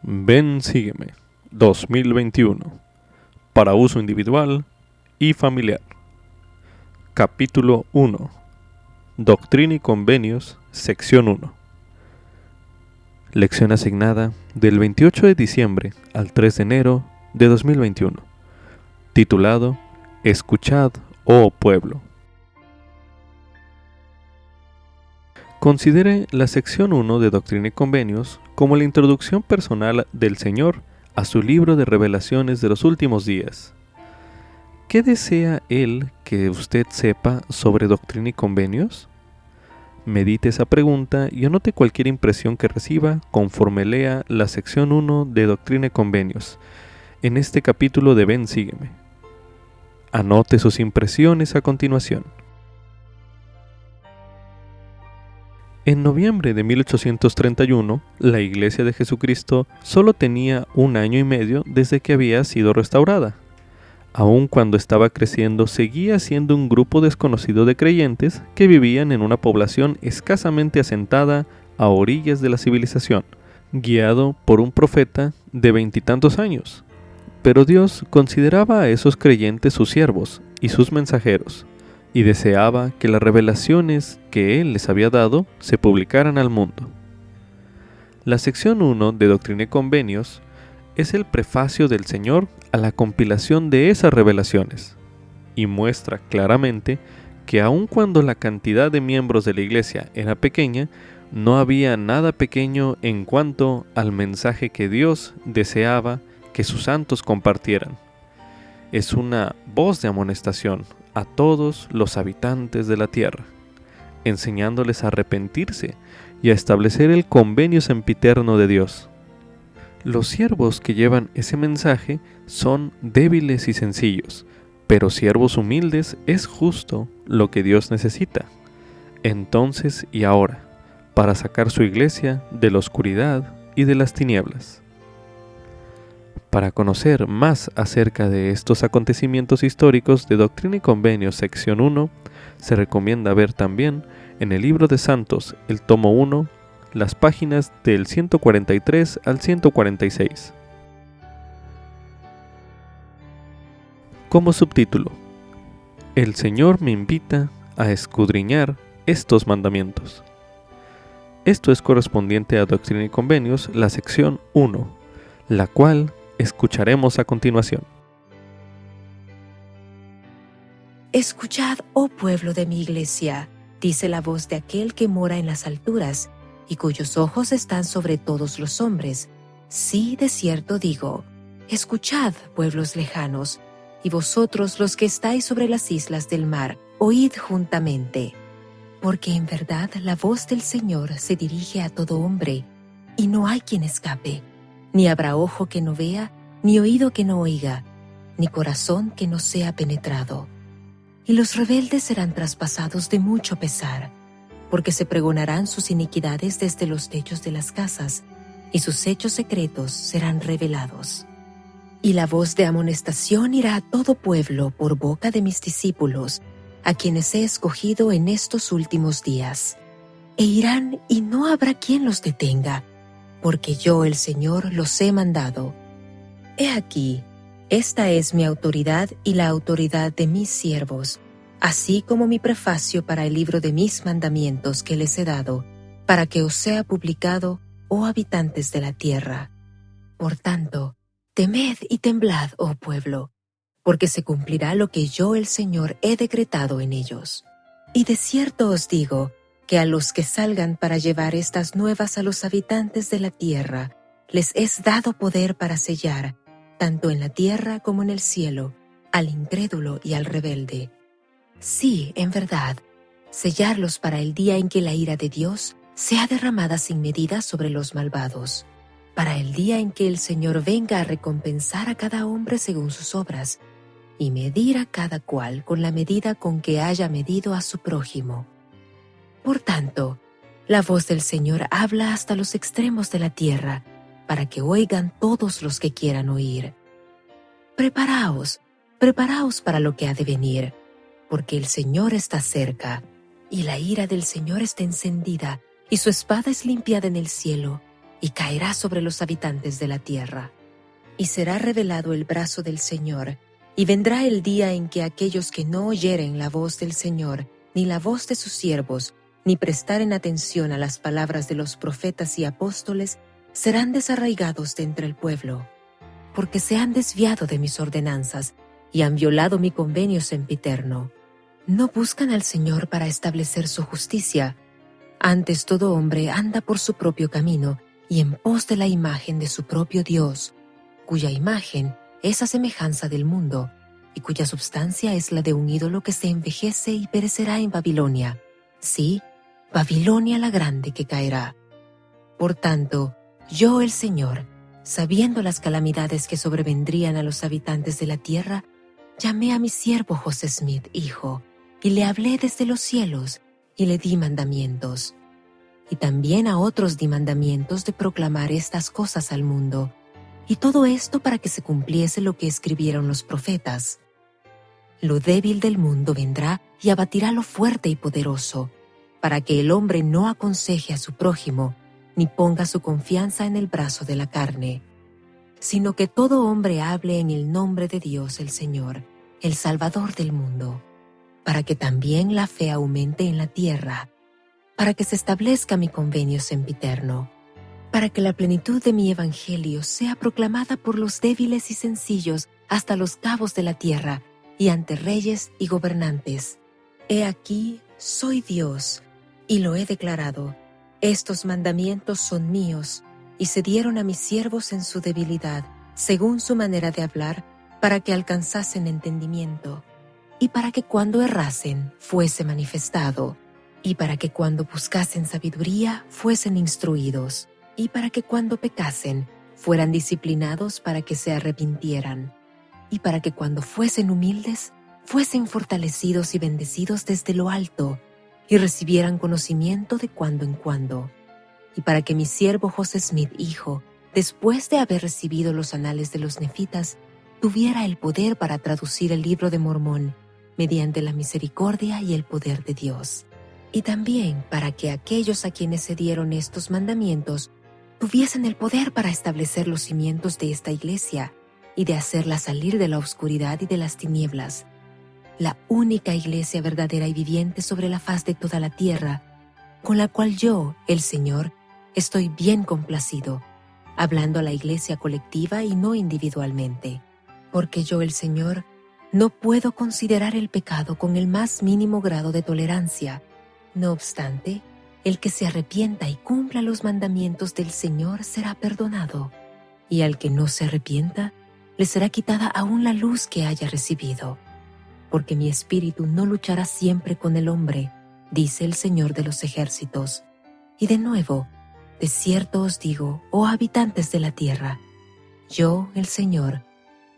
Ven, sígueme. 2021. Para uso individual y familiar. Capítulo 1. Doctrina y Convenios, sección 1. Lección asignada del 28 de diciembre al 3 de enero de 2021. Titulado Escuchad, oh pueblo. Considere la sección 1 de Doctrina y Convenios como la introducción personal del Señor a su libro de revelaciones de los últimos días. ¿Qué desea Él que usted sepa sobre Doctrina y Convenios? Medite esa pregunta y anote cualquier impresión que reciba conforme lea la sección 1 de Doctrina y Convenios, en este capítulo de Ven, sígueme. Anote sus impresiones a continuación. En noviembre de 1831, la Iglesia de Jesucristo solo tenía 1 año y medio desde que había sido restaurada. Aun cuando estaba creciendo, seguía siendo un grupo desconocido de creyentes que vivían en una población escasamente asentada a orillas de la civilización, guiado por un profeta de 20 y tantos años. Pero Dios consideraba a esos creyentes sus siervos y sus mensajeros, y deseaba que las revelaciones que Él les había dado se publicaran al mundo. La sección 1 de Doctrina y Convenios es el prefacio del Señor a la compilación de esas revelaciones, y muestra claramente que aun cuando la cantidad de miembros de la Iglesia era pequeña, no había nada pequeño en cuanto al mensaje que Dios deseaba que sus santos compartieran. Es una voz de amonestación a todos los habitantes de la tierra, enseñándoles a arrepentirse y a establecer el convenio sempiterno de Dios. Los siervos que llevan ese mensaje son débiles y sencillos, pero siervos humildes es justo lo que Dios necesita, entonces y ahora, para sacar su iglesia de la oscuridad y de las tinieblas. Para conocer más acerca de estos acontecimientos históricos de Doctrina y Convenios sección 1, se recomienda ver también en el Libro de Santos, el tomo 1, las páginas del 143 al 146. Como subtítulo, El Señor me invita a escudriñar estos mandamientos. Esto es correspondiente a Doctrina y Convenios, la sección 1, la cual escucharemos a continuación. Escuchad, oh pueblo de mi iglesia, dice la voz de aquel que mora en las alturas, y cuyos ojos están sobre todos los hombres. Sí, de cierto digo, escuchad, pueblos lejanos, y vosotros los que estáis sobre las islas del mar, oíd juntamente. Porque en verdad la voz del Señor se dirige a todo hombre, y no hay quien escape. Ni habrá ojo que no vea, ni oído que no oiga, ni corazón que no sea penetrado. Y los rebeldes serán traspasados de mucho pesar, porque se pregonarán sus iniquidades desde los techos de las casas, y sus hechos secretos serán revelados. Y la voz de amonestación irá a todo pueblo por boca de mis discípulos, a quienes he escogido en estos últimos días. E irán y no habrá quien los detenga, porque yo, el Señor, los he mandado. He aquí, esta es mi autoridad y la autoridad de mis siervos, así como mi prefacio para el libro de mis mandamientos que les he dado, para que os sea publicado, oh habitantes de la tierra. Por tanto, temed y temblad, oh pueblo, porque se cumplirá lo que yo, el Señor, he decretado en ellos. Y de cierto os digo, que a los que salgan para llevar estas nuevas a los habitantes de la tierra, les es dado poder para sellar, tanto en la tierra como en el cielo, al incrédulo y al rebelde. Sí, en verdad, sellarlos para el día en que la ira de Dios sea derramada sin medida sobre los malvados, para el día en que el Señor venga a recompensar a cada hombre según sus obras, y medir a cada cual con la medida con que haya medido a su prójimo. Por tanto, la voz del Señor habla hasta los extremos de la tierra, para que oigan todos los que quieran oír. Preparaos para lo que ha de venir, porque el Señor está cerca, y la ira del Señor está encendida, y su espada es limpiada en el cielo, y caerá sobre los habitantes de la tierra. Y será revelado el brazo del Señor, y vendrá el día en que aquellos que no oyeren la voz del Señor, ni la voz de sus siervos, ni prestaren atención a las palabras de los profetas y apóstoles, serán desarraigados de entre el pueblo, porque se han desviado de mis ordenanzas y han violado mi convenio sempiterno. No buscan al Señor para establecer su justicia. Antes todo hombre anda por su propio camino y en pos de la imagen de su propio Dios, cuya imagen es a semejanza del mundo, y cuya substancia es la de un ídolo que se envejece y perecerá en Babilonia. Sí, Babilonia la grande que caerá. Por tanto, yo el Señor, sabiendo las calamidades que sobrevendrían a los habitantes de la tierra, llamé a mi siervo José Smith, hijo, y le hablé desde los cielos, y le di mandamientos. Y también a otros di mandamientos de proclamar estas cosas al mundo, y todo esto para que se cumpliese lo que escribieron los profetas. Lo débil del mundo vendrá y abatirá lo fuerte y poderoso, para que el hombre no aconseje a su prójimo, ni ponga su confianza en el brazo de la carne, sino que todo hombre hable en el nombre de Dios el Señor, el Salvador del mundo, para que también la fe aumente en la tierra, para que se establezca mi convenio sempiterno, para que la plenitud de mi evangelio sea proclamada por los débiles y sencillos hasta los cabos de la tierra y ante reyes y gobernantes. He aquí, soy Dios, y lo he declarado. Estos mandamientos son míos, y se dieron a mis siervos en su debilidad, según su manera de hablar, para que alcanzasen entendimiento, y para que cuando errasen fuese manifestado, y para que cuando buscasen sabiduría fuesen instruidos, y para que cuando pecasen fueran disciplinados para que se arrepintieran, y para que cuando fuesen humildes fuesen fortalecidos y bendecidos desde lo alto, y recibieran conocimiento de cuando en cuando, y para que mi siervo José Smith, hijo, después de haber recibido los anales de los nefitas, tuviera el poder para traducir el libro de Mormón, mediante la misericordia y el poder de Dios. Y también para que aquellos a quienes se dieron estos mandamientos tuviesen el poder para establecer los cimientos de esta iglesia y de hacerla salir de la oscuridad y de las tinieblas, la única iglesia verdadera y viviente sobre la faz de toda la tierra, con la cual yo, el Señor, estoy bien complacido, hablando a la iglesia colectiva y no individualmente, porque yo, el Señor, no puedo considerar el pecado con el más mínimo grado de tolerancia. No obstante, el que se arrepienta y cumpla los mandamientos del Señor será perdonado, y al que no se arrepienta, le será quitada aún la luz que haya recibido. Porque mi espíritu no luchará siempre con el hombre, dice el Señor de los ejércitos. Y de nuevo, de cierto os digo, oh habitantes de la tierra, yo, el Señor,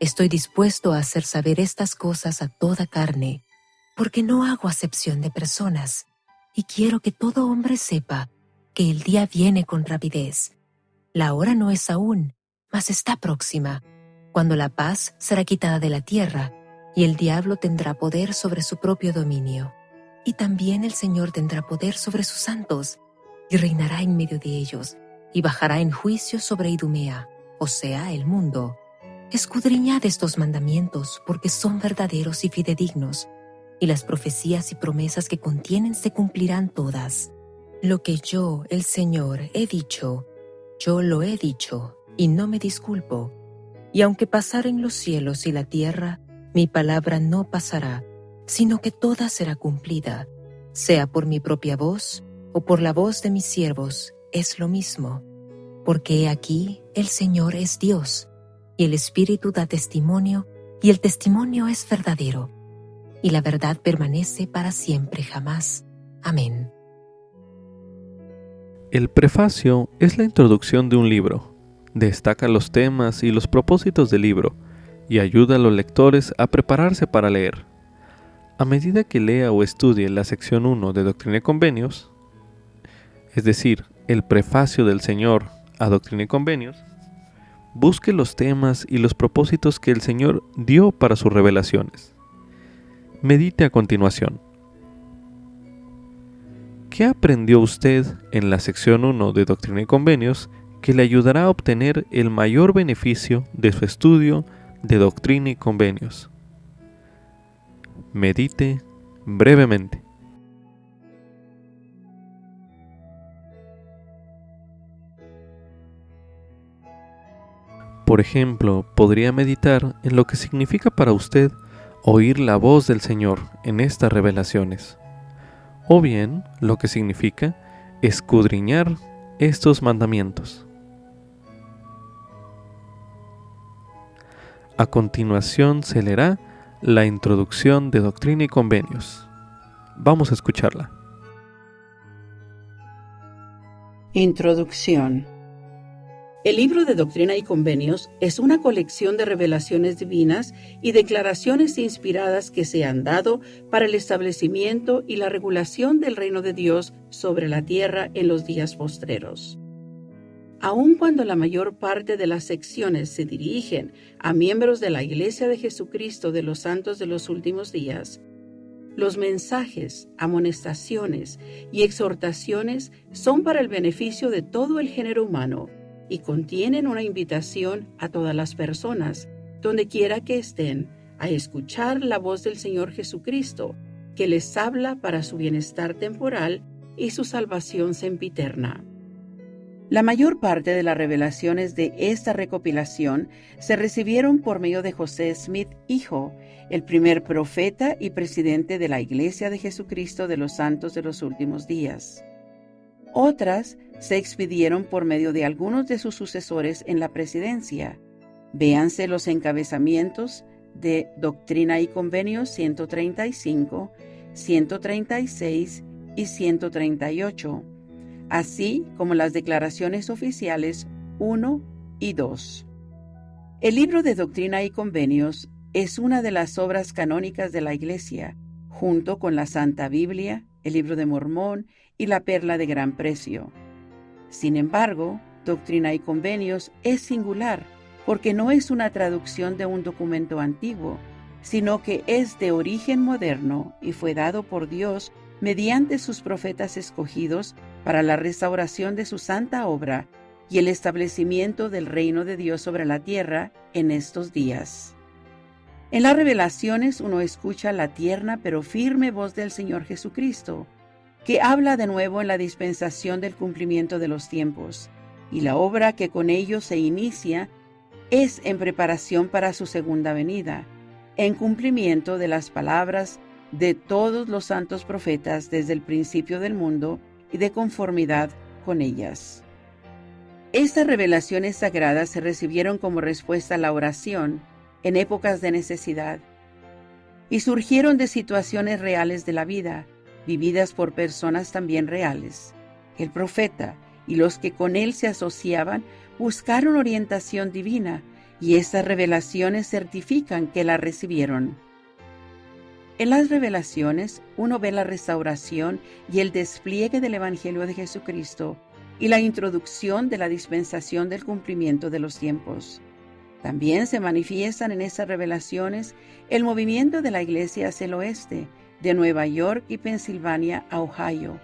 estoy dispuesto a hacer saber estas cosas a toda carne, porque no hago acepción de personas, y quiero que todo hombre sepa que el día viene con rapidez. La hora no es aún, mas está próxima, cuando la paz será quitada de la tierra, y el diablo tendrá poder sobre su propio dominio. Y también el Señor tendrá poder sobre sus santos, y reinará en medio de ellos, y bajará en juicio sobre Idumea, o sea, el mundo. Escudriñad estos mandamientos, porque son verdaderos y fidedignos, y las profecías y promesas que contienen se cumplirán todas. Lo que yo, el Señor, he dicho, yo lo he dicho, y no me disculpo. Y aunque pasaren los cielos y la tierra, mi palabra no pasará, sino que toda será cumplida, sea por mi propia voz o por la voz de mis siervos, es lo mismo. Porque he aquí, el Señor es Dios, y el Espíritu da testimonio, y el testimonio es verdadero, y la verdad permanece para siempre jamás. Amén. El prefacio es la introducción de un libro. Destaca los temas y los propósitos del libro y ayuda a los lectores a prepararse para leer. A medida que lea o estudie la sección 1 de Doctrina y Convenios, es decir, el prefacio del Señor a Doctrina y Convenios, busque los temas y los propósitos que el Señor dio para sus revelaciones. Medite a continuación. ¿Qué aprendió usted en la sección 1 de Doctrina y Convenios que le ayudará a obtener el mayor beneficio de su estudio de Doctrina y Convenios. Medite brevemente. Por ejemplo, podría meditar en lo que significa para usted oír la voz del Señor en estas revelaciones, o bien lo que significa escudriñar estos mandamientos. A continuación se leerá la introducción de Doctrina y Convenios. Vamos a escucharla. Introducción. El libro de Doctrina y Convenios es una colección de revelaciones divinas y declaraciones inspiradas que se han dado para el establecimiento y la regulación del reino de Dios sobre la tierra en los días postreros. Aun cuando la mayor parte de las secciones se dirigen a miembros de la Iglesia de Jesucristo de los Santos de los Últimos Días, los mensajes, amonestaciones y exhortaciones son para el beneficio de todo el género humano y contienen una invitación a todas las personas, donde quiera que estén, a escuchar la voz del Señor Jesucristo, que les habla para su bienestar temporal y su salvación sempiterna. La mayor parte de las revelaciones de esta recopilación se recibieron por medio de José Smith, hijo, el primer profeta y presidente de la Iglesia de Jesucristo de los Santos de los Últimos Días. Otras se expidieron por medio de algunos de sus sucesores en la presidencia. Véanse los encabezamientos de Doctrina y Convenios 135, 136 y 138, así como las declaraciones oficiales 1 y 2. El libro de Doctrina y Convenios es una de las obras canónicas de la Iglesia, junto con la Santa Biblia, el Libro de Mormón y la Perla de Gran Precio. Sin embargo, Doctrina y Convenios es singular porque no es una traducción de un documento antiguo, sino que es de origen moderno y fue dado por Dios mediante sus profetas escogidos para la restauración de su santa obra y el establecimiento del reino de Dios sobre la tierra en estos días. En las revelaciones uno escucha la tierna pero firme voz del Señor Jesucristo, que habla de nuevo en la dispensación del cumplimiento de los tiempos, y la obra que con ello se inicia es en preparación para su segunda venida, en cumplimiento de las palabras de todos los santos profetas desde el principio del mundo y de conformidad con ellas. Estas revelaciones sagradas se recibieron como respuesta a la oración en épocas de necesidad y surgieron de situaciones reales de la vida, vividas por personas también reales. El profeta y los que con él se asociaban buscaron orientación divina y estas revelaciones certifican que la recibieron. En las revelaciones uno ve la restauración y el despliegue del Evangelio de Jesucristo y la introducción de la dispensación del cumplimiento de los tiempos. También se manifiestan en estas revelaciones el movimiento de la Iglesia hacia el oeste, de Nueva York y Pensilvania a Ohio,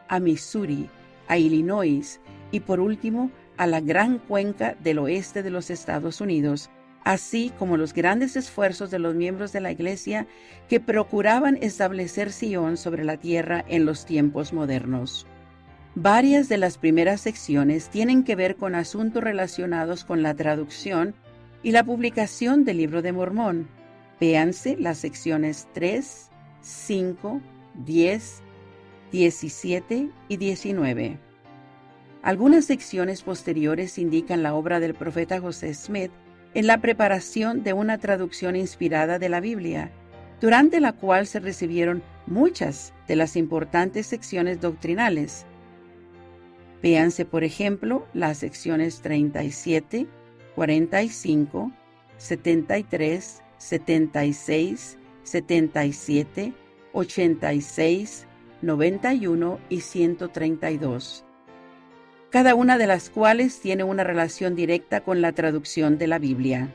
a Missouri, a Illinois y por último a la gran cuenca del oeste de los Estados Unidos, así como los grandes esfuerzos de los miembros de la Iglesia que procuraban establecer Sion sobre la tierra en los tiempos modernos. Varias de las primeras secciones tienen que ver con asuntos relacionados con la traducción y la publicación del Libro de Mormón. Véanse las secciones 3, 5, 10, 17 y 19. Algunas secciones posteriores indican la obra del profeta José Smith en la preparación de una traducción inspirada de la Biblia, durante la cual se recibieron muchas de las importantes secciones doctrinales. Véanse, por ejemplo, las secciones 37, 45, 73, 76, 77, 86, 91 y 132. Cada una de las cuales tiene una relación directa con la traducción de la Biblia.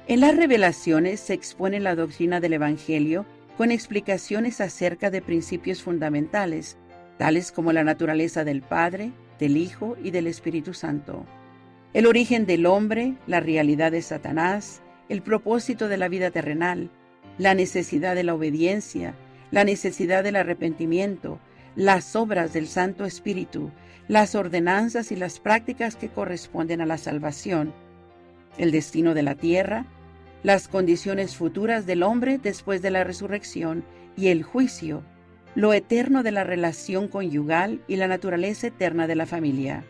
En las revelaciones se expone la doctrina del Evangelio con explicaciones acerca de principios fundamentales, tales como la naturaleza del Padre, del Hijo y del Espíritu Santo. el origen del hombre, la realidad de Satanás, el propósito de la vida terrenal, la necesidad de la obediencia, la necesidad del arrepentimiento, las obras del Santo Espíritu, las ordenanzas y las prácticas que corresponden a la salvación, el destino de la tierra, las condiciones futuras del hombre después de la resurrección y el juicio, lo eterno de la relación conyugal y la naturaleza eterna de la familia.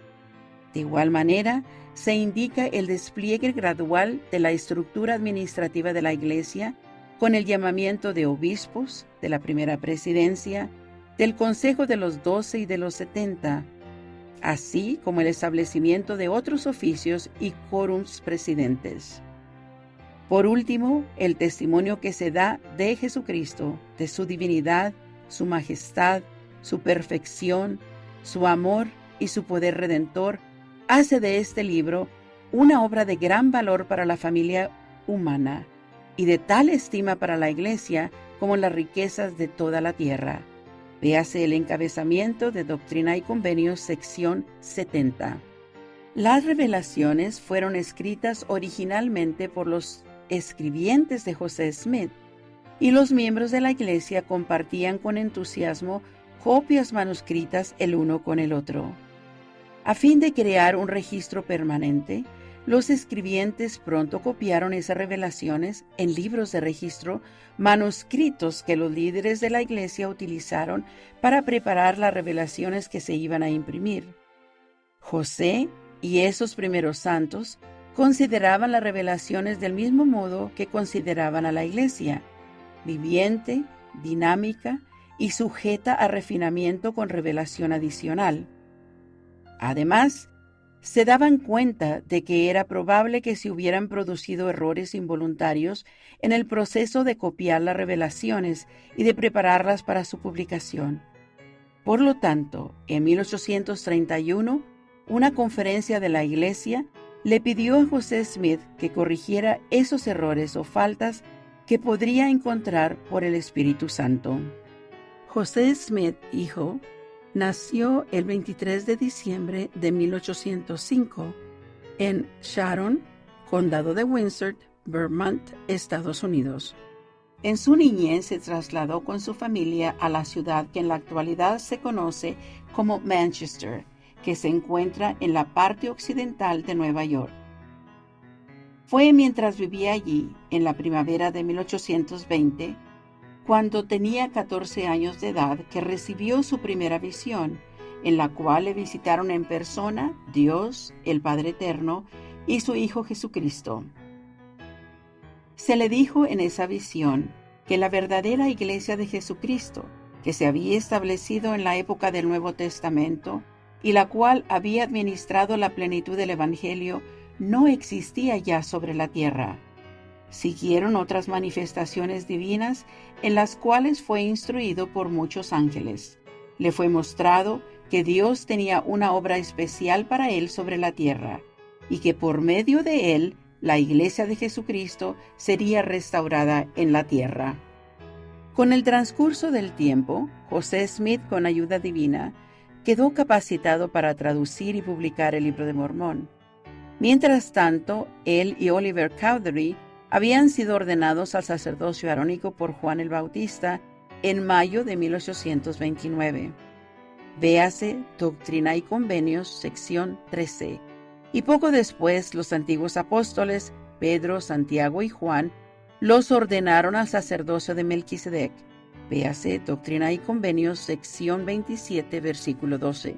De igual manera, se indica el despliegue gradual de la estructura administrativa de la Iglesia con el llamamiento de obispos, de la primera presidencia, del Consejo de los 12 y de los 70, así como el establecimiento de otros oficios y quórums presidentes. Por último, el testimonio que se da de Jesucristo, de su divinidad, su majestad, su perfección, su amor y su poder redentor, hace de este libro una obra de gran valor para la familia humana y de tal estima para la Iglesia como las riquezas de toda la tierra. Véase el encabezamiento de Doctrina y Convenios, sección 70. Las revelaciones fueron escritas originalmente por los escribientes de José Smith, y los miembros de la Iglesia compartían con entusiasmo copias manuscritas el uno con el otro. A fin de crear un registro permanente, los escribientes pronto copiaron esas revelaciones en libros de registro manuscritos que los líderes de la Iglesia utilizaron para preparar las revelaciones que se iban a imprimir. José y esos primeros santos consideraban las revelaciones del mismo modo que consideraban a la Iglesia, viviente, dinámica y sujeta a refinamiento con revelación adicional. Además, se daban cuenta de que era probable que se hubieran producido errores involuntarios en el proceso de copiar las revelaciones y de prepararlas para su publicación. Por lo tanto, en 1831, una conferencia de la Iglesia le pidió a José Smith que corrigiera esos errores o faltas que podría encontrar por el Espíritu Santo. José Smith, hijo, nació el 23 de diciembre de 1805 en Sharon, condado de Windsor, Vermont, Estados Unidos. En su niñez se trasladó con su familia a la ciudad que en la actualidad se conoce como Manchester, que se encuentra en la parte occidental de Nueva York. Fue mientras vivía allí, en la primavera de 1820, cuando tenía 14 años de edad, que recibió su primera visión, en la cual le visitaron en persona Dios, el Padre Eterno, y su Hijo Jesucristo. Se le dijo en esa visión que la verdadera Iglesia de Jesucristo, que se había establecido en la época del Nuevo Testamento y la cual había administrado la plenitud del Evangelio, no existía ya sobre la tierra. Siguieron otras manifestaciones divinas en las cuales fue instruido por muchos ángeles. Le fue mostrado que Dios tenía una obra especial para él sobre la tierra y que por medio de él la Iglesia de Jesucristo sería restaurada en la tierra. Con el transcurso del tiempo, José Smith, con ayuda divina, quedó capacitado para traducir y publicar el Libro de Mormón. Mientras tanto, él y Oliver Cowdery habían sido ordenados al sacerdocio arónico por Juan el Bautista en mayo de 1829. Véase Doctrina y Convenios, sección 13. Y poco después los antiguos apóstoles, Pedro, Santiago y Juan, los ordenaron al sacerdocio de Melquisedec. Véase Doctrina y Convenios, sección 27, versículo 12.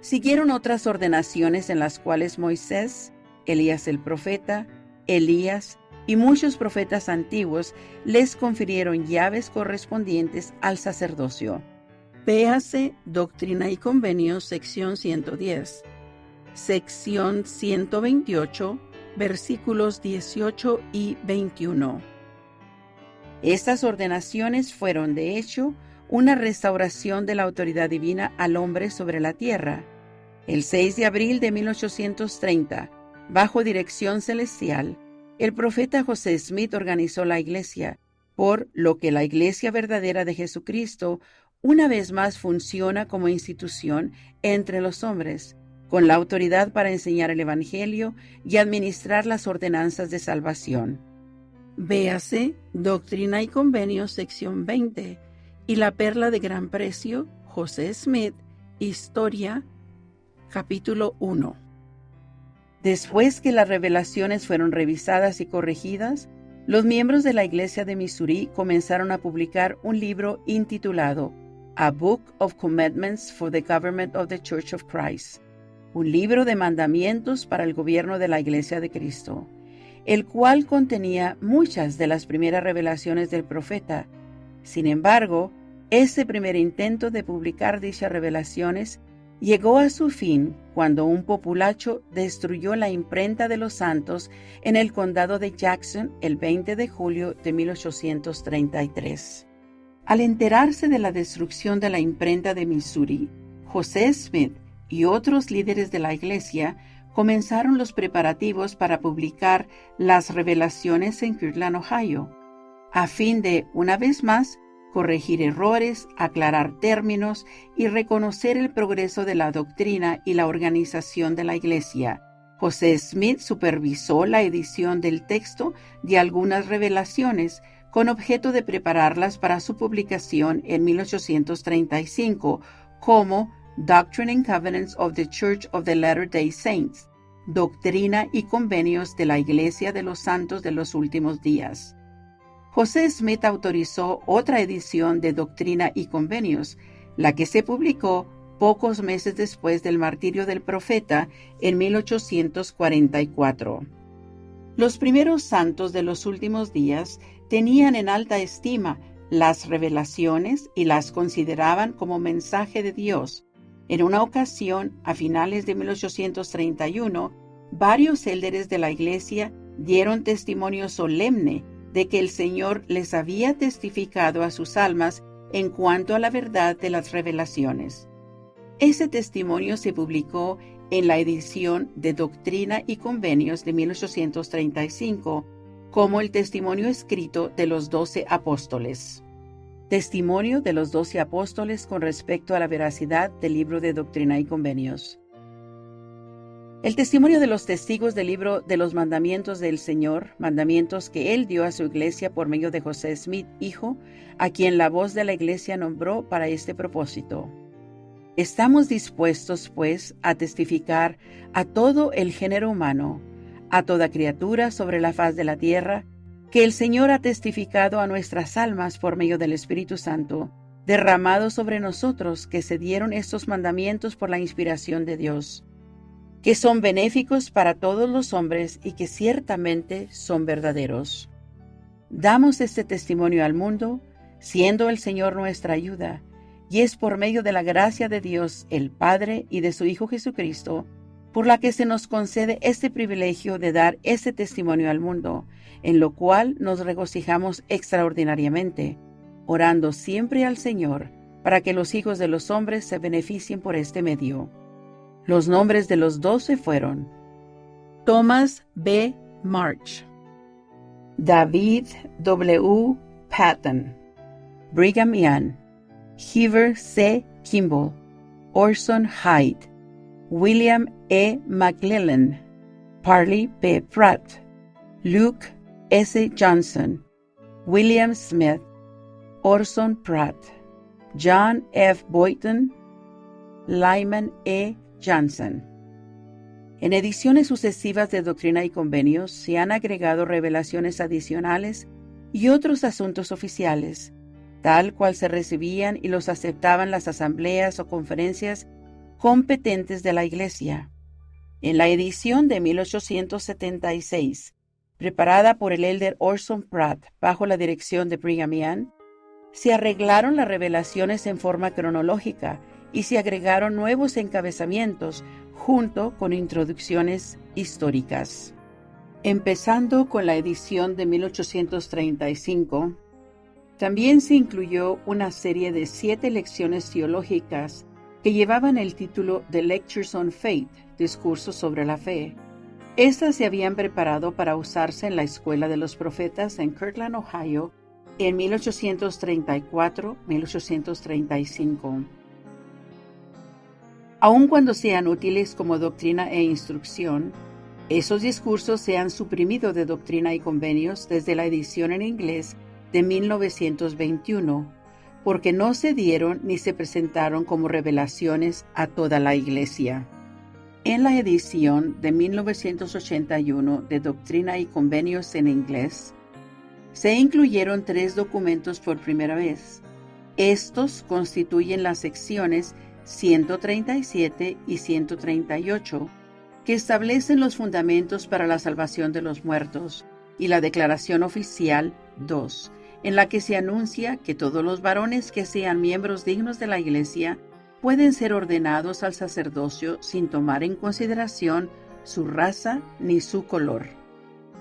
Siguieron otras ordenaciones en las cuales Moisés, Elías el profeta, Elías y muchos profetas antiguos les confirieron llaves correspondientes al sacerdocio. Véase Doctrina y Convenios, sección 110, sección 128, versículos 18 y 21. Estas ordenaciones fueron, de hecho, una restauración de la autoridad divina al hombre sobre la tierra. El 6 de abril de 1830, bajo dirección celestial, el profeta José Smith organizó la Iglesia, por lo que la Iglesia verdadera de Jesucristo una vez más funciona como institución entre los hombres, con la autoridad para enseñar el Evangelio y administrar las ordenanzas de salvación. Véase Doctrina y Convenios, sección 20, y La Perla de Gran Precio, José Smith, Historia, capítulo 1. Después que las revelaciones fueron revisadas y corregidas, los miembros de la Iglesia de Missouri comenzaron a publicar un libro intitulado A Book of Commandments for the Government of the Church of Christ, un libro de mandamientos para el gobierno de la Iglesia de Cristo, el cual contenía muchas de las primeras revelaciones del profeta. Sin embargo, ese primer intento de publicar dichas revelaciones llegó a su fin cuando un populacho destruyó la imprenta de los santos en el condado de Jackson el 20 de julio de 1833. Al enterarse de la destrucción de la imprenta de Missouri, José Smith y otros líderes de la iglesia comenzaron los preparativos para publicar las revelaciones en Kirtland, Ohio, a fin de, una vez más, corregir errores, aclarar términos y reconocer el progreso de la doctrina y la organización de la iglesia. José Smith supervisó la edición del texto de algunas revelaciones con objeto de prepararlas para su publicación en 1835 como Doctrine and Covenants of the Church of the Latter-day Saints, Doctrina y Convenios de la Iglesia de los Santos de los Últimos Días. José Smith autorizó otra edición de Doctrina y Convenios, la que se publicó pocos meses después del martirio del profeta en 1844. Los primeros santos de los últimos días tenían en alta estima las revelaciones y las consideraban como mensaje de Dios. En una ocasión, a finales de 1831, varios élderes de la iglesia dieron testimonio solemne de que el Señor les había testificado a sus almas en cuanto a la verdad de las revelaciones. Ese testimonio se publicó en la edición de Doctrina y Convenios de 1835, como el testimonio escrito de los 12 apóstoles. Testimonio de los 12 apóstoles con respecto a la veracidad del libro de Doctrina y Convenios. El testimonio de los testigos del libro de los mandamientos del Señor, mandamientos que Él dio a su iglesia por medio de José Smith, hijo, a quien la voz de la iglesia nombró para este propósito. Estamos dispuestos, pues, a testificar a todo el género humano, a toda criatura sobre la faz de la tierra, que el Señor ha testificado a nuestras almas por medio del Espíritu Santo, derramado sobre nosotros, que se dieron estos mandamientos por la inspiración de Dios, que son benéficos para todos los hombres y que ciertamente son verdaderos. Damos este testimonio al mundo, siendo el Señor nuestra ayuda, y es por medio de la gracia de Dios, el Padre, y de su Hijo Jesucristo, por la que se nos concede este privilegio de dar este testimonio al mundo, en lo cual nos regocijamos extraordinariamente, orando siempre al Señor, para que los hijos de los hombres se beneficien por este medio. Los nombres de los 12 fueron Thomas B. March, David W. Patton, Brigham Young, Heber C. Kimball, Orson Hyde, William E. McClellan, Parley P. Pratt, Luke S. Johnson, William Smith, Orson Pratt, John F. Boynton, Lyman E. Johnson. En ediciones sucesivas de Doctrina y Convenios se han agregado revelaciones adicionales y otros asuntos oficiales, tal cual se recibían y los aceptaban las asambleas o conferencias competentes de la Iglesia. En la edición de 1876, preparada por el elder Orson Pratt bajo la dirección de Brigham Young, se arreglaron las revelaciones en forma cronológica y se agregaron nuevos encabezamientos junto con introducciones históricas. Empezando con la edición de 1835, también se incluyó una serie de 7 lecciones teológicas que llevaban el título de Lectures on Faith, Discursos sobre la Fe. Estas se habían preparado para usarse en la Escuela de los Profetas en Kirtland, Ohio, en 1834-1835. Aun cuando sean útiles como doctrina e instrucción, esos discursos se han suprimido de Doctrina y Convenios desde la edición en inglés de 1921, porque no se dieron ni se presentaron como revelaciones a toda la Iglesia. En la edición de 1981 de Doctrina y Convenios en inglés, se incluyeron 3 documentos por primera vez. Estos constituyen las secciones 137 y 138, que establecen los fundamentos para la salvación de los muertos, y la Declaración Oficial 2, en la que se anuncia que todos los varones que sean miembros dignos de la Iglesia pueden ser ordenados al sacerdocio sin tomar en consideración su raza ni su color.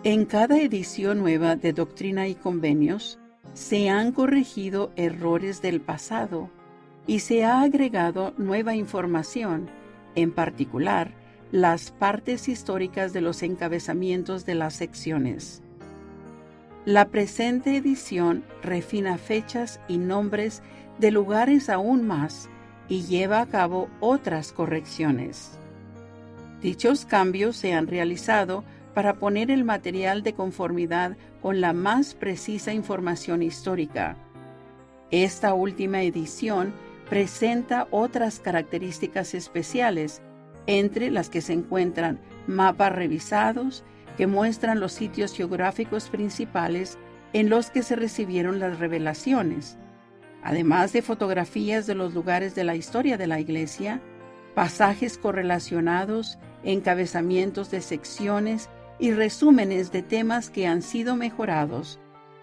En cada edición nueva de Doctrina y Convenios, se han corregido errores del pasado y se ha agregado nueva información, en particular, las partes históricas de los encabezamientos de las secciones. La presente edición refina fechas y nombres de lugares aún más y lleva a cabo otras correcciones. Dichos cambios se han realizado para poner el material de conformidad con la más precisa información histórica. Esta última edición presenta otras características especiales, entre las que se encuentran mapas revisados que muestran los sitios geográficos principales en los que se recibieron las revelaciones, además de fotografías de los lugares de la historia de la Iglesia, pasajes correlacionados, encabezamientos de secciones y resúmenes de temas que han sido mejorados,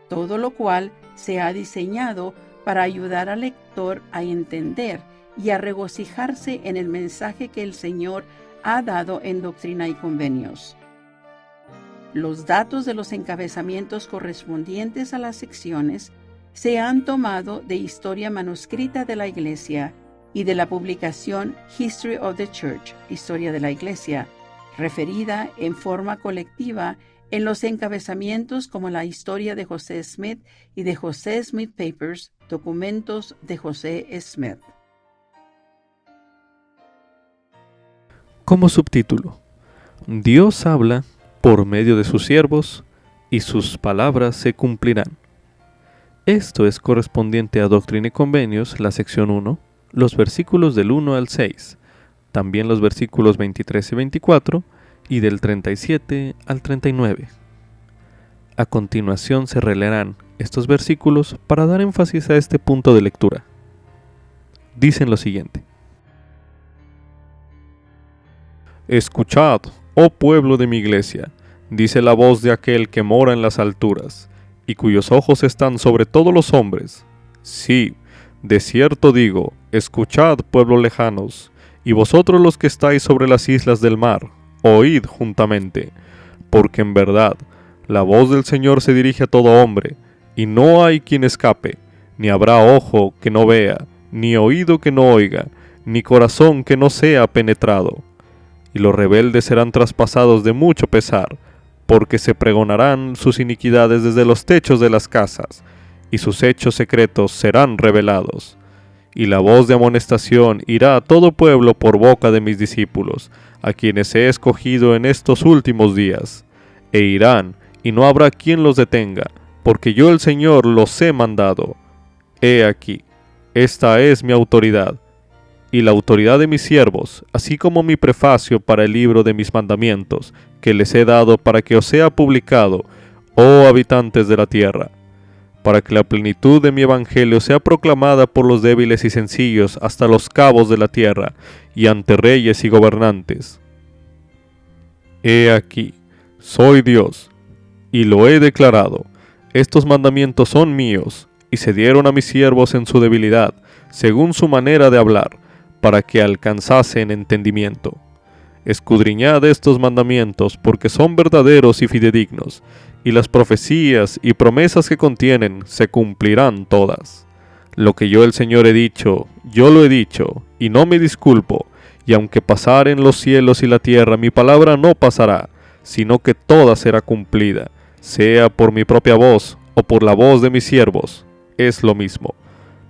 todo lo cual se ha diseñado para ayudar al lector a entender y a regocijarse en el mensaje que el Señor ha dado en Doctrina y Convenios. Los datos de los encabezamientos correspondientes a las secciones se han tomado de Historia Manuscrita de la Iglesia y de la publicación History of the Church, Historia de la Iglesia, referida en forma colectiva en los encabezamientos como la Historia de José Smith y de José Smith Papers, documentos de José Smith. Como subtítulo, Dios habla por medio de sus siervos y sus palabras se cumplirán. Esto es correspondiente a Doctrina y Convenios, la sección 1, los versículos del 1 al 6, también los versículos 23 y 24 y del 37 al 39. A continuación se releerán estos versículos para dar énfasis a este punto de lectura. Dicen lo siguiente: Escuchad, oh pueblo de mi iglesia, dice la voz de aquel que mora en las alturas, y cuyos ojos están sobre todos los hombres. Sí, de cierto digo, escuchad, pueblos lejanos, y vosotros los que estáis sobre las islas del mar, oíd juntamente, porque en verdad la voz del Señor se dirige a todo hombre, y no hay quien escape, ni habrá ojo que no vea, ni oído que no oiga, ni corazón que no sea penetrado. Y los rebeldes serán traspasados de mucho pesar, porque se pregonarán sus iniquidades desde los techos de las casas, y sus hechos secretos serán revelados. Y la voz de amonestación irá a todo pueblo por boca de mis discípulos, a quienes he escogido en estos últimos días. E irán, y no habrá quien los detenga, porque yo el Señor los he mandado. He aquí, esta es mi autoridad, y la autoridad de mis siervos, así como mi prefacio para el libro de mis mandamientos, que les he dado para que os sea publicado, oh habitantes de la tierra, para que la plenitud de mi evangelio sea proclamada por los débiles y sencillos hasta los cabos de la tierra, y ante reyes y gobernantes. He aquí, soy Dios, y lo he declarado. Estos mandamientos son míos, y se dieron a mis siervos en su debilidad, según su manera de hablar, para que alcanzasen entendimiento. Escudriñad estos mandamientos, porque son verdaderos y fidedignos, y las profecías y promesas que contienen se cumplirán todas. Lo que yo el Señor he dicho, yo lo he dicho, y no me disculpo, y aunque pasaren los cielos y la tierra, mi palabra no pasará, sino que toda será cumplida, sea por mi propia voz o por la voz de mis siervos, es lo mismo.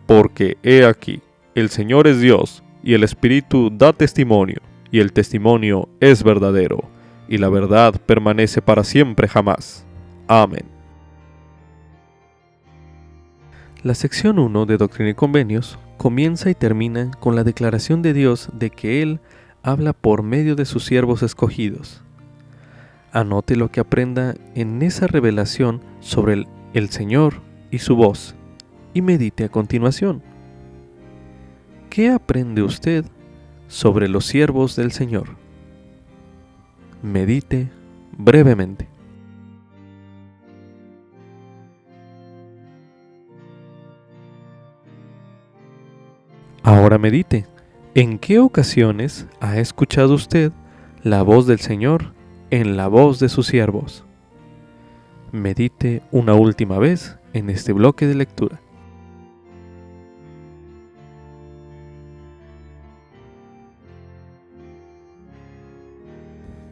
Porque he aquí, el Señor es Dios, y el Espíritu da testimonio, y el testimonio es verdadero, y la verdad permanece para siempre jamás. Amén. La sección 1 de Doctrina y Convenios comienza y termina con la declaración de Dios de que Él habla por medio de sus siervos escogidos. Anote lo que aprenda en esa revelación sobre el Señor y su voz, y medite a continuación. ¿Qué aprende usted sobre los siervos del Señor? Medite brevemente. Ahora medite, ¿en qué ocasiones ha escuchado usted la voz del Señor en la voz de sus siervos? Medite una última vez en este bloque de lectura.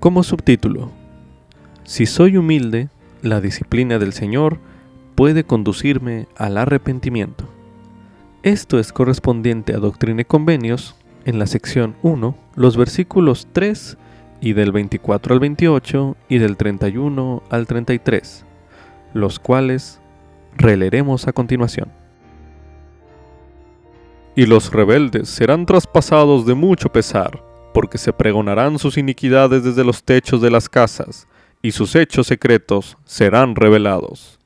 Como subtítulo: si soy humilde, la disciplina del Señor puede conducirme al arrepentimiento. Esto es correspondiente a Doctrina y Convenios, en la sección 1, los versículos 3 y del 24 al 28 y del 31 al 33, los cuales releeremos a continuación. Y los rebeldes serán traspasados de mucho pesar, porque se pregonarán sus iniquidades desde los techos de las casas, y sus hechos secretos serán revelados.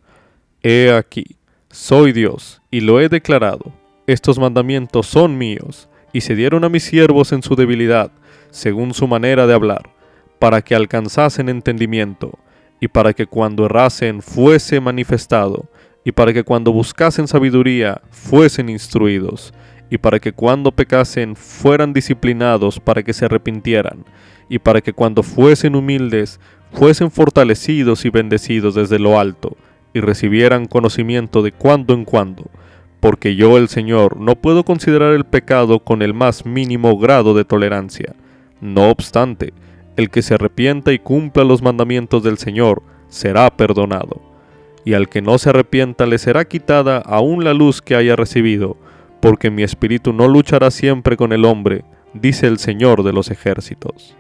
He aquí, soy Dios, y lo he declarado. Estos mandamientos son míos, y se dieron a mis siervos en su debilidad, según su manera de hablar, para que alcanzasen entendimiento, y para que cuando errasen fuese manifestado, y para que cuando buscasen sabiduría fuesen instruidos, y para que cuando pecasen fueran disciplinados para que se arrepintieran, y para que cuando fuesen humildes fuesen fortalecidos y bendecidos desde lo alto, y recibieran conocimiento de cuando en cuando, porque yo, el Señor, no puedo considerar el pecado con el más mínimo grado de tolerancia. No obstante, el que se arrepienta y cumpla los mandamientos del Señor será perdonado, y al que no se arrepienta le será quitada aún la luz que haya recibido, porque mi espíritu no luchará siempre con el hombre, dice el Señor de los ejércitos.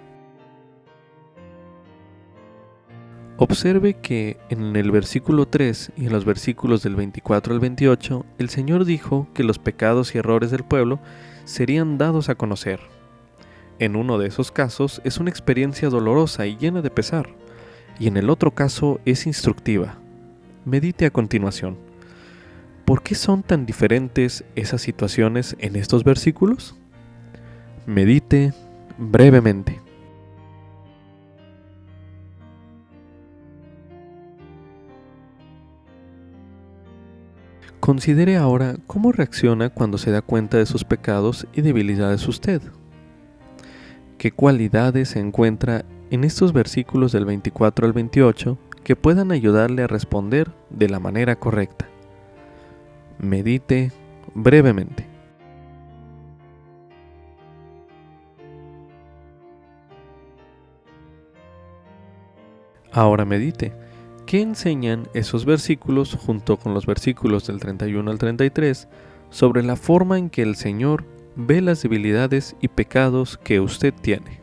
Observe que en el versículo 3 y en los versículos del 24 al 28, el Señor dijo que los pecados y errores del pueblo serían dados a conocer. En uno de esos casos es una experiencia dolorosa y llena de pesar, y en el otro caso es instructiva. Medite a continuación. ¿Por qué son tan diferentes esas situaciones en estos versículos? Medite brevemente. Considere ahora cómo reacciona cuando se da cuenta de sus pecados y debilidades usted. ¿Qué cualidades se encuentra en estos versículos del 24 al 28 que puedan ayudarle a responder de la manera correcta? Medite brevemente. Ahora medite. ¿Qué enseñan esos versículos junto con los versículos del 31 al 33 sobre la forma en que el Señor ve las debilidades y pecados que usted tiene?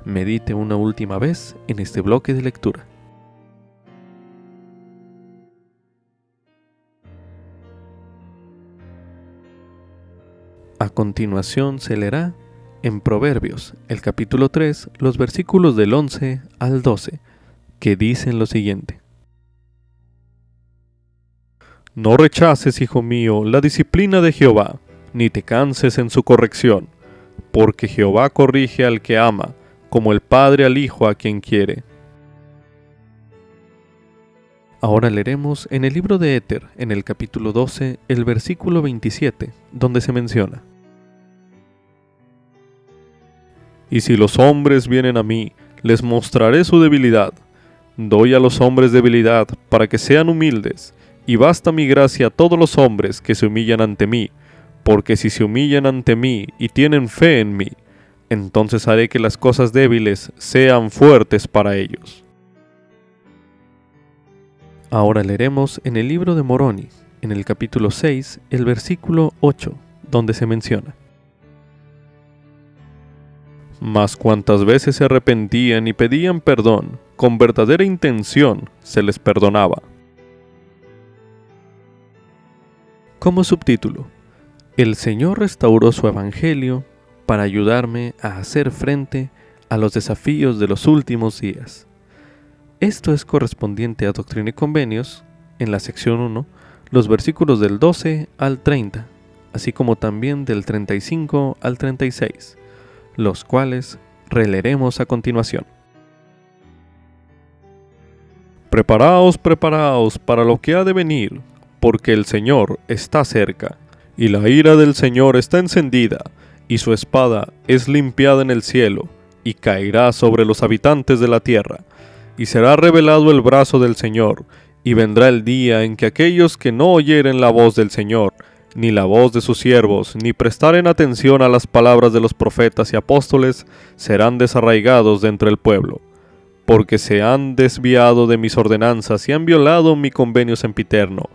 Medite una última vez en este bloque de lectura. A continuación se leerá en Proverbios, el capítulo 3, los versículos del 11 al 12, que dicen lo siguiente: No rechaces, hijo mío, la disciplina de Jehová, ni te canses en su corrección, porque Jehová corrige al que ama, como el padre al hijo a quien quiere. Ahora leeremos en el libro de Éter, en el capítulo 12, el versículo 27, donde se menciona: Y si los hombres vienen a mí, les mostraré su debilidad. Doy a los hombres debilidad para que sean humildes, y basta mi gracia a todos los hombres que se humillan ante mí, porque si se humillan ante mí y tienen fe en mí, entonces haré que las cosas débiles sean fuertes para ellos. Ahora leeremos en el libro de Moroni, en el capítulo 6, el versículo 8, donde se menciona: Mas cuantas veces se arrepentían y pedían perdón, con verdadera intención se les perdonaba. Como subtítulo: El Señor restauró su Evangelio para ayudarme a hacer frente a los desafíos de los últimos días. Esto es correspondiente a Doctrina y Convenios, en la sección 1, los versículos del 12 al 30, así como también del 35 al 36, los cuales releeremos a continuación. Preparaos, preparaos para lo que ha de venir, porque el Señor está cerca, y la ira del Señor está encendida, y su espada es limpiada en el cielo, y caerá sobre los habitantes de la tierra, y será revelado el brazo del Señor, y vendrá el día en que aquellos que no oyeren la voz del Señor, ni la voz de sus siervos, ni prestaren atención a las palabras de los profetas y apóstoles, serán desarraigados de entre el pueblo, porque se han desviado de mis ordenanzas y han violado mi convenio sempiterno.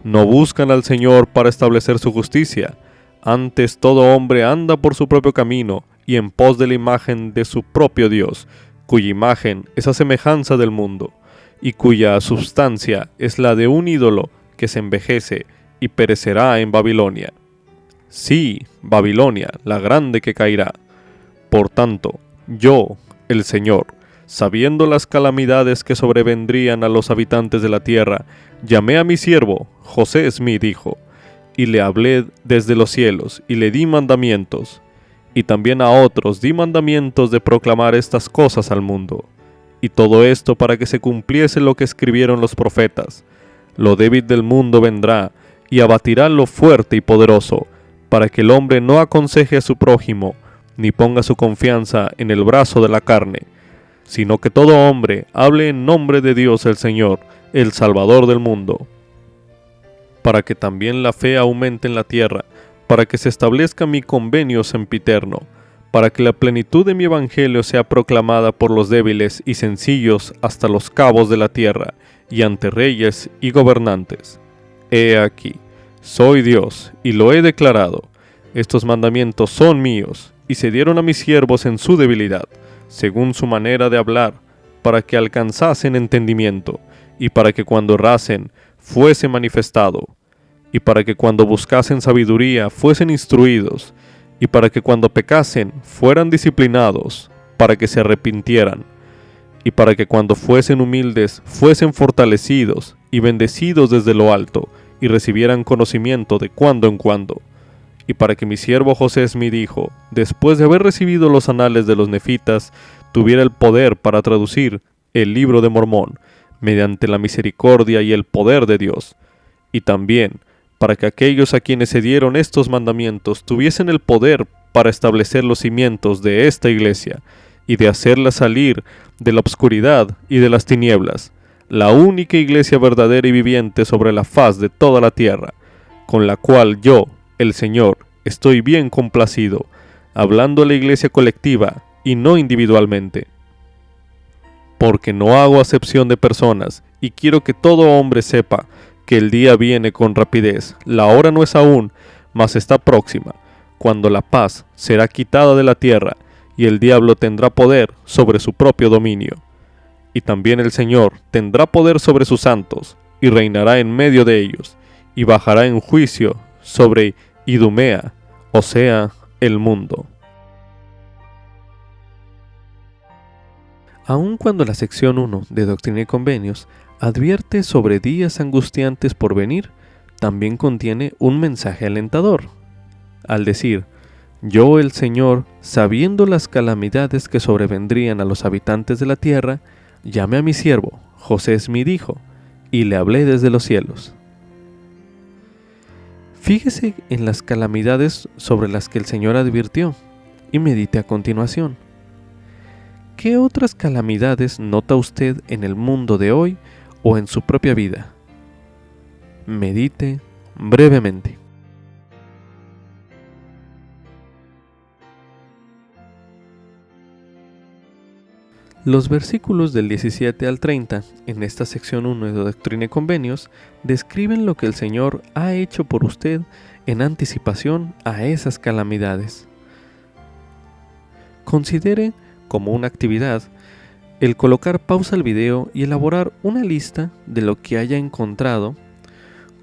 No buscan al Señor para establecer su justicia, antes todo hombre anda por su propio camino y en pos de la imagen de su propio Dios, cuya imagen es a semejanza del mundo, y cuya substancia es la de un ídolo que se envejece y perecerá en Babilonia. Sí, Babilonia, la grande que caerá. Por tanto, yo, el Señor, sabiendo las calamidades que sobrevendrían a los habitantes de la tierra, llamé a mi siervo, José Smith, hijo, y le hablé desde los cielos, y le di mandamientos, y también a otros di mandamientos de proclamar estas cosas al mundo. Y todo esto para que se cumpliese lo que escribieron los profetas. Lo débil del mundo vendrá, y abatirá lo fuerte y poderoso, para que el hombre no aconseje a su prójimo, ni ponga su confianza en el brazo de la carne, sino que todo hombre hable en nombre de Dios el Señor, el Salvador del mundo. Para que también la fe aumente en la tierra, para que se establezca mi convenio sempiterno, para que la plenitud de mi evangelio sea proclamada por los débiles y sencillos hasta los cabos de la tierra, y ante reyes y gobernantes. He aquí, soy Dios, y lo he declarado. Estos mandamientos son míos, y se dieron a mis siervos en su debilidad, según su manera de hablar, para que alcanzasen entendimiento, y para que cuando errasen, fuese manifestado, y para que cuando buscasen sabiduría, fuesen instruidos, y para que cuando pecasen, fueran disciplinados, para que se arrepintieran, y para que cuando fuesen humildes, fuesen fortalecidos, y bendecidos desde lo alto, y recibieran conocimiento de cuando en cuando. Y para que mi siervo José Smith, hijo, después de haber recibido los anales de los nefitas, tuviera el poder para traducir el libro de Mormón, mediante la misericordia y el poder de Dios. Y también para que aquellos a quienes se dieron estos mandamientos tuviesen el poder para establecer los cimientos de esta iglesia, y de hacerla salir de la obscuridad y de las tinieblas, la única iglesia verdadera y viviente sobre la faz de toda la tierra, con la cual yo, el Señor, estoy bien complacido, hablando a la iglesia colectiva y no individualmente. Porque no hago acepción de personas, y quiero que todo hombre sepa que el día viene con rapidez, la hora no es aún, mas está próxima, cuando la paz será quitada de la tierra, y el diablo tendrá poder sobre su propio dominio. Y también el Señor tendrá poder sobre sus santos, y reinará en medio de ellos, y bajará en juicio sobre Idumea, o sea, el mundo. Aun cuando la sección 1 de Doctrina y Convenios advierte sobre días angustiantes por venir, también contiene un mensaje alentador. Al decir, yo el Señor, sabiendo las calamidades que sobrevendrían a los habitantes de la tierra, llamé a mi siervo, José Smith, hijo, y le hablé desde los cielos. Fíjese en las calamidades sobre las que el Señor advirtió, y medite a continuación. ¿Qué otras calamidades nota usted en el mundo de hoy o en su propia vida? Medite brevemente. Los versículos del 17 al 30, en esta sección 1 de Doctrina y Convenios, describen lo que el Señor ha hecho por usted en anticipación a esas calamidades. Considere como una actividad el colocar pausa al video y elaborar una lista de lo que haya encontrado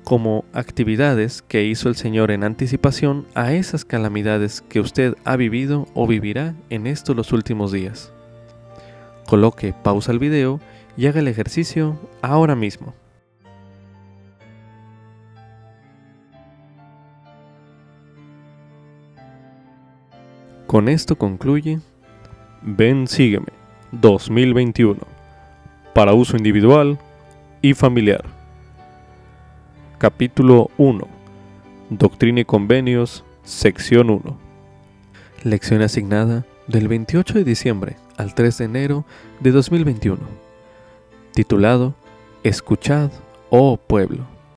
como actividades que hizo el Señor en anticipación a esas calamidades que usted ha vivido o vivirá en estos los últimos días. Coloque pausa al video y haga el ejercicio ahora mismo. Con esto concluye Ven Sígueme 2021 para uso individual y familiar. Capítulo 1. Doctrina y Convenios, sección 1. Lección asignada del 28 de diciembre al 3 de enero de 2021. Titulado Escuchad, oh pueblo.